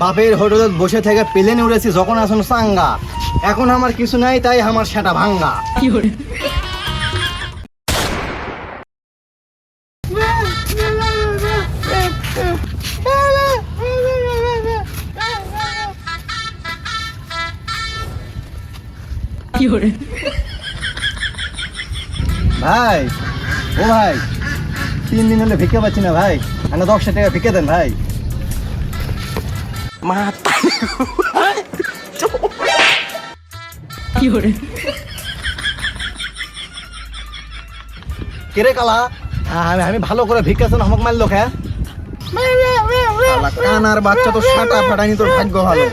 বাপের হোটেলে বসে থেকে প্লেনে উড়েছি যখন আসুন সাঙ্গা, এখন আমার কিছু নাই তাই আমার সেটা ভাঙ্গা। ভাই ও ভাই, 3 দিন হলে ভিক্ষা পাচ্ছি না ভাই, আমি 10 টাকা ভিক্ষা দেন ভাই। কেরে কালা, আমি ভালো করে ভিক্ষা চান আমাকে মারলো খা। কানার বাচ্চা তো সাটা ফাটানি, তোর ভাগ্য ভালো,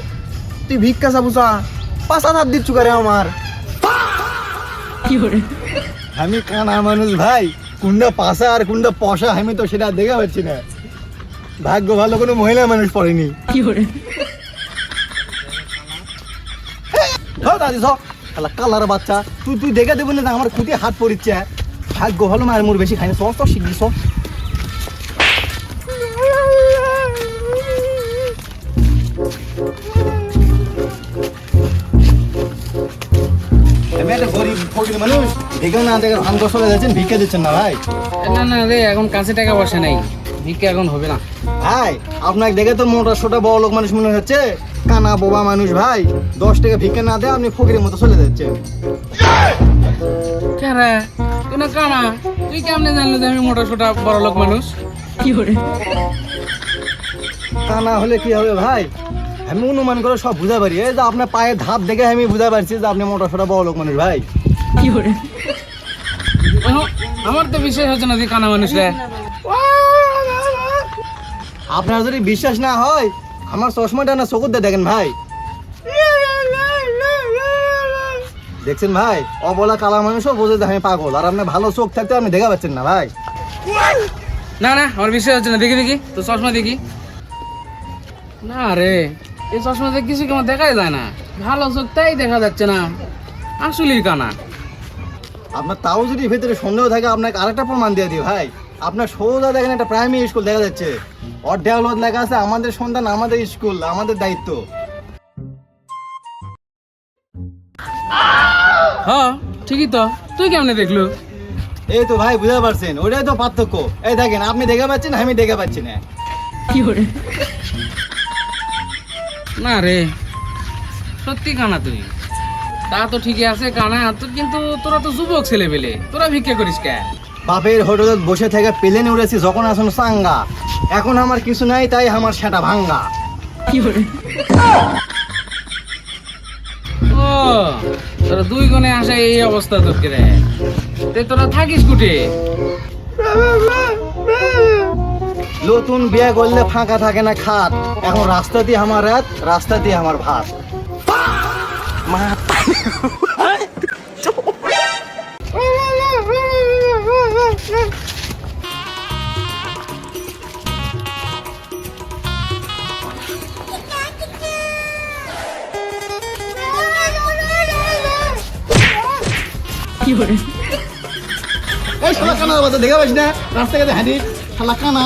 তুই ভিক্ষা চাবুচা 5,000 দিচ্ছু করে আমার। আমি কানা মানুষ ভাই, কুন্ডা পাশা আর কুন্ডা পশা আমি তো সেটা দেখে পাচ্ছি না। ভাগ্য ভালো কোনো মহিলা মানুষ পড়েনি। কালার বাচ্চা তুই দেখে দেবো না আমার খুঁটি হাত পড়িচ্ছে। ভাগ্য ভালো মার মোর বেশি খাইনি, সস তো শিখবি সব। আমি একটা গরিব ফকির মানুষ, দেখেও না দেখে ধান চলে যাচ্ছেন, ভিক্ষা দিচ্ছেন না ভাই। না না রে, এখন কাছে টাকা পয়সা নাই, ভিক্ষা এখন হবে না ভাই। আপনাকে দেখে তো মোটা সোটা বড় লোক মানুষ মনে হচ্ছে, কানা বোবা মানুষ ভাই। 10 টাকা ভিক্ষা না দেয় আপনি ফকিরের মতো চলে যাচ্ছেন। কেরে তুই না কানা, তুই কেমনে জানলি যে আমি মোটা সোটা বড় লোক মানুষ? কানা হলে কি হবে ভাই, আমি অনুমান করে সব বুঝা পারি। এই যে আপনার পায়ের ধাপ দেখে আমি বুঝা পারছি যে আপনি মোটা সোটা বড় লোক মানুষ ভাই। আমার তো বিশ্বাস হচ্ছে না যে কানা মানুষ রে। আপনার যদি বিশ্বাস না হয় আমার চশমাটা না চোখে দিয়ে দেখেন ভাই। দেখছেন ভাই, অবলা কালা মানুষও বোঝে যে আমি পাগল, আর আপনার ভালো চোখ থাকতে আপনি দেখা পাচ্ছেন না ভাই। না না, আমার বিশ্বাস হচ্ছে না, দেখি দেখি তো চশমা দেখি। না রে, এই চশমা দেখে কিছু কেমন দেখাই যায় না, ভালো চোখ তাই দেখা যাচ্ছে না, আসলেই কানা। আপনার তাও যদি ভেতরে সন্দেহ থাকে আপনাকে আরেকটা প্রমাণ দিয়ে দিই ভাই। আপনার সোজা দেখেন একটা প্রাইমারি স্কুল দেখা যাচ্ছে, ওর দেওয়াল লেখা আছে আমাদের সন্তান আমাদের স্কুল আমাদের দায়িত্ব। হ্যাঁ ঠিকই তো, তুই কেমনে দেখলু? এই তো ভাই বুঝতে পারছেন, ওইটাই তো পার্থক্য। এই দেখেন আপনি দেখে পাচ্ছেন, আমি দেখে পাচ্ছি না। না রে, সত্যি কানা তুই, তা তো ঠিকই আছে কানা তো, কিন্তু তোরা তো যুবক ছেলে পেলে, তোরা ভিক্ষা করিস কে? বাপের হোটেলে বসে থেকে প্লেনে উড়েছি যখন আসুন সাঙ্গা, এখন আমার কিছু নাই তাই আমার সেটা ভাঙ্গা। ও তোরা 2 গুণে আসে এই অবস্থা তোকে রে, তোরা থাকিস কুটে? নতুন বিয়ে করলে ফাঁকা থাকে না খাট, এখন রাস্তা দিয়ে আমার রাত, রাস্তা দিয়ে আমার ভাত। ওই শালা কানা বাচ্চা দেখা পাইস না, রাস্তাঘাটে হাঁটিস শালা কানা।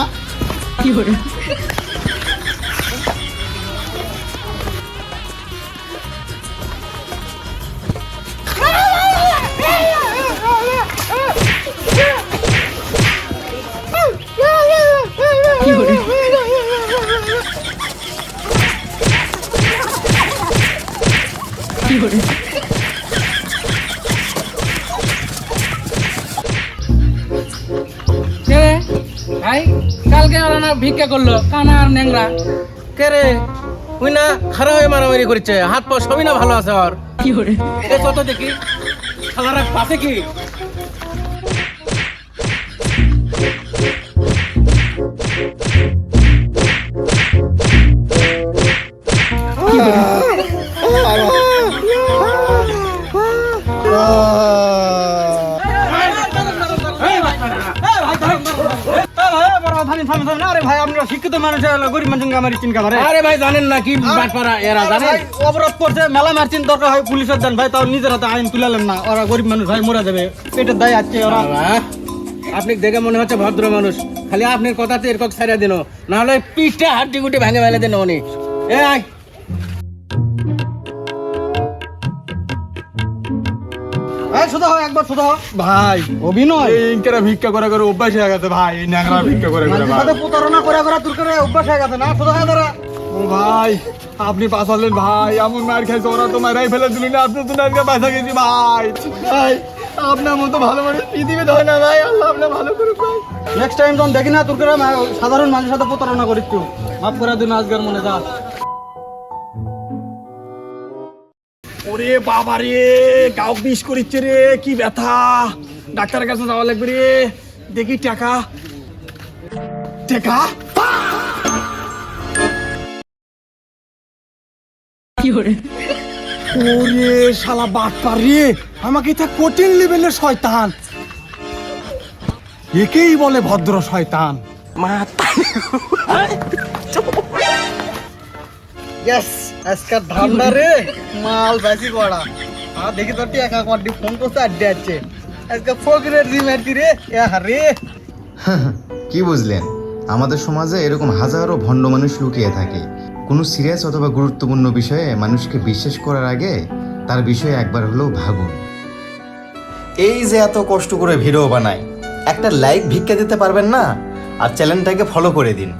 ভাই কালকে ওরা না ভিক্ষা করলো, কানা আর ন্যাংরা। কে রে, ওই না খারাপ হয়ে মারামারি করছে, হাত পা সবই না ভালো আছে ওর। এই চত দেখি খালারা পাশে কি আরে ভাই আপনারা শিক্ষিত মানুষ, গরিব মানুষ আমার চিন্তা করে। আরে ভাই জানেন না কি বাটপাড়া এরা জানেন, অবরোধ করছে মেলা মারছেন, দরকার হয় পুলিশের দেন ভাই, তাও নিজের হাতে আইন তুলালেন না। ওরা গরিব মানুষ ভাই, মরে যাবে, পেটের দায় আছে ওরা। আপনি দেখে মনে হচ্ছে ভদ্র মানুষ, খালি আপনার কথাতে এরকম ছাড়া দিন, নাহলে পিঠটা হাড্ডি গুটি ভেঙে ফেলে দিন উনি। এ আয় শুধু একবার শুধু ভাই অভিনয় এই ইনকেরা ভিক্ষা করে করে অভ্যাস হয়ে গেছে ভাই, এই ন্যাংরা ভিক্ষা করে করে মানুষের ভাই। সাথে প্রতারণা করে করে তোর করে অভ্যাস হয়ে গেছে না শুধু দাঁড়া ও ভাই আপনি পাশালেন ভাই, এমন মার খাইছে ওরা তো মারাই ফেলে দিলেন, আপনি তো নারকে বাঁচা গেছি ভাই। ভাই আপনার মতো ভালো মানুষ পৃথিবীতে হয় না ভাই, আল্লাহ আপনার ভালো করুক ভাই। নেক্সট টাইম যখন দেখি না তোর করে সাধারণ মানুষের সাথে প্রতারণা করিস তুই, মাফ করে দিন আজকের মনে যা। ওরে বাবা রে, গাও বিষ করিচ্ছে রে, কি ব্যথা, ডাক্তারের কাছে যাওয়া লাগবে রে। দেখি টাকা টাকা ওরে শালা বাটপার রে, আমাকে এটা কঠিন লেভেলের শয়তান, একেই বলে ভদ্র শয়তান। ইয়েস আজকের ধান্দা রে মাল বেশি করা। আর দেখি তোর টাকা কটি ফোন করতে আড্ডে আছে আজকে ফকিরের জিম আড্ডি রে রে। কি বুঝলেন? আমাদের সমাজে এরকম হাজারো ভণ্ড মানুষ লুকিয়ে থাকে। কোনো সিরিয়াস অথবা গুরুত্বপূর্ণ বিষয়ে মানুষকে বিশ্বাস করার আগে তার বিষয়ে একবার হলেও ভাবুন। এই যে এত কষ্ট করে ভিডিও বানায়, একটা লাইক ভিক্ষা দিতে পারবেন না? আর চ্যানেলটাকে ফলো করে দিন।